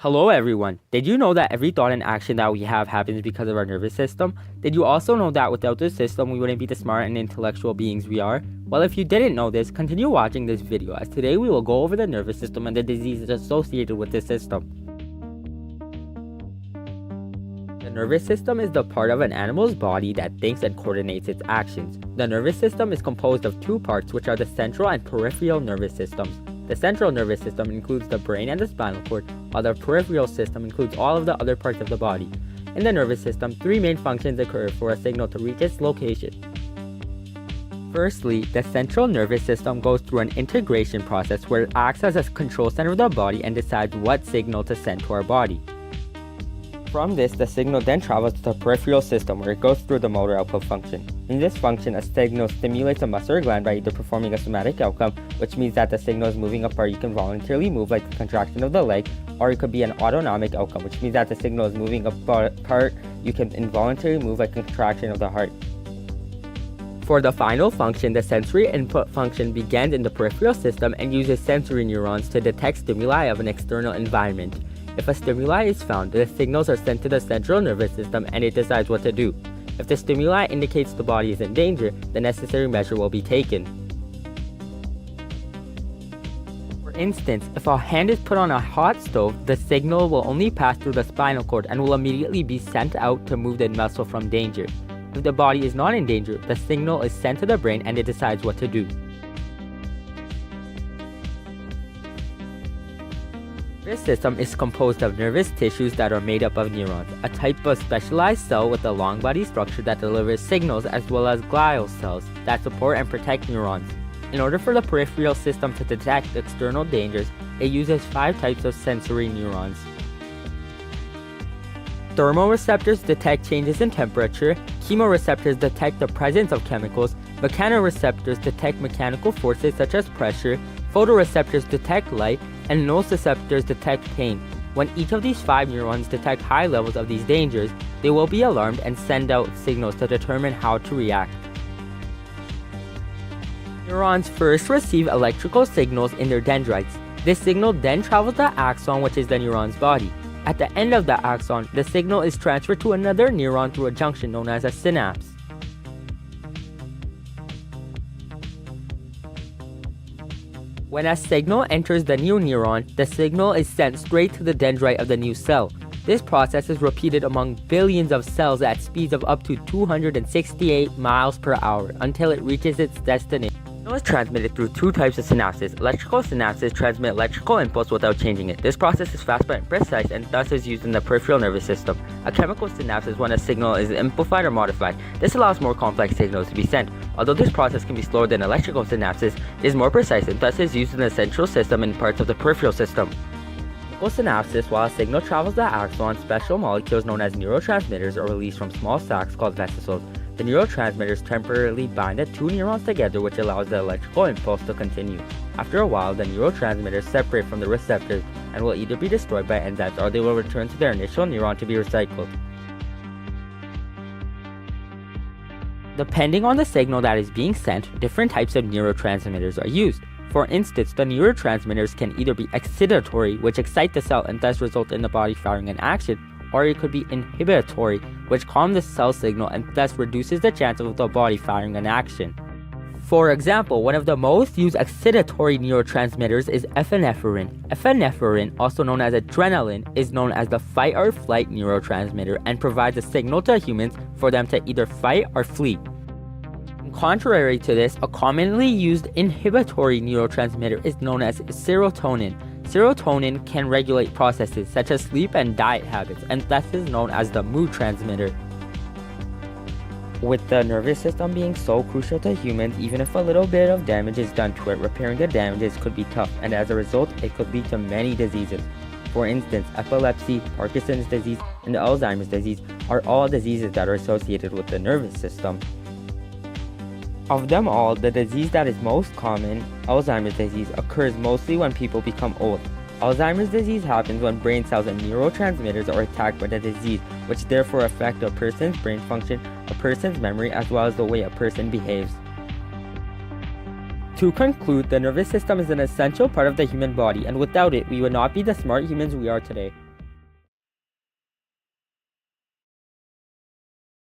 Hello everyone! Did you know that every thought and action that we have happens because of our nervous system? Did you also know that without this system we wouldn't be the smart and intellectual beings we are? Well, if you didn't know this, continue watching this video as today we will go over the nervous system and the diseases associated with this system. The nervous system is the part of an animal's body that thinks and coordinates its actions. The nervous system is composed of two parts, which are the central and peripheral nervous systems. The central nervous system includes the brain and the spinal cord, while the peripheral system includes all of the other parts of the body. In the nervous system, three main functions occur for a signal to reach its location. Firstly, the central nervous system goes through an integration process where it acts as a control center of the body and decides what signal to send to our body. From this, the signal then travels to the peripheral system where it goes through the motor output function. In this function, a signal stimulates a muscle or gland by either performing a somatic outcome, which means that the signal is moving a part you can voluntarily move like the contraction of the leg, or it could be an autonomic outcome, which means that the signal is moving a part you can involuntarily move like the contraction of the heart. For the final function, the sensory input function begins in the peripheral system and uses sensory neurons to detect stimuli of an external environment. If a stimuli is found, the signals are sent to the central nervous system and it decides what to do. If the stimuli indicates the body is in danger, the necessary measure will be taken. For instance, if a hand is put on a hot stove, the signal will only pass through the spinal cord and will immediately be sent out to move the muscle from danger. If the body is not in danger, the signal is sent to the brain and it decides what to do. The nervous system is composed of nervous tissues that are made up of neurons, a type of specialized cell with a long body structure that delivers signals, as well as glial cells that support and protect neurons. In order for the peripheral system to detect external dangers, it uses 5 types of sensory neurons. Thermoreceptors detect changes in temperature, chemoreceptors detect the presence of chemicals, mechanoreceptors detect mechanical forces such as pressure, photoreceptors detect light, and nociceptors detect pain. When each of these 5 neurons detect high levels of these dangers, they will be alarmed and send out signals to determine how to react. Neurons first receive electrical signals in their dendrites. This signal then travels the axon, which is the neuron's body. At the end of the axon, the signal is transferred to another neuron through a junction known as a synapse. When a signal enters the new neuron, the signal is sent straight to the dendrite of the new cell. This process is repeated among billions of cells at speeds of up to 268 miles per hour until it reaches its destination. The signal is transmitted through 2 types of synapses. Electrical synapses transmit electrical impulse without changing it. This process is fast but imprecise and thus is used in the peripheral nervous system. A chemical synapse is when a signal is amplified or modified. This allows more complex signals to be sent. Although this process can be slower than electrical synapses, it is more precise and thus is used in the central system and parts of the peripheral system. Chemical synapses, while a signal travels the axon, special molecules known as neurotransmitters are released from small sacs called vesicles. The neurotransmitters temporarily bind the 2 neurons together, which allows the electrical impulse to continue. After a while, the neurotransmitters separate from the receptors and will either be destroyed by enzymes or they will return to their initial neuron to be recycled. Depending on the signal that is being sent, different types of neurotransmitters are used. For instance, the neurotransmitters can either be excitatory, which excite the cell and thus result in the body firing an action, or it could be inhibitory, which calms the cell signal and thus reduces the chance of the body firing an action. For example, one of the most used excitatory neurotransmitters is epinephrine. Epinephrine, also known as adrenaline, is known as the fight or flight neurotransmitter and provides a signal to humans for them to either fight or flee. Contrary to this, a commonly used inhibitory neurotransmitter is known as serotonin. Serotonin can regulate processes such as sleep and diet habits, and thus is known as the mood transmitter. With the nervous system being so crucial to humans, even if a little bit of damage is done to it, repairing the damages could be tough, and as a result, it could lead to many diseases. For instance, epilepsy, Parkinson's disease, and Alzheimer's disease are all diseases that are associated with the nervous system. Of them all, the disease that is most common, Alzheimer's disease, occurs mostly when people become old. Alzheimer's disease happens when brain cells and neurotransmitters are attacked by the disease, which therefore affect a person's brain function, a person's memory, as well as the way a person behaves. To conclude, the nervous system is an essential part of the human body, and without it, we would not be the smart humans we are today.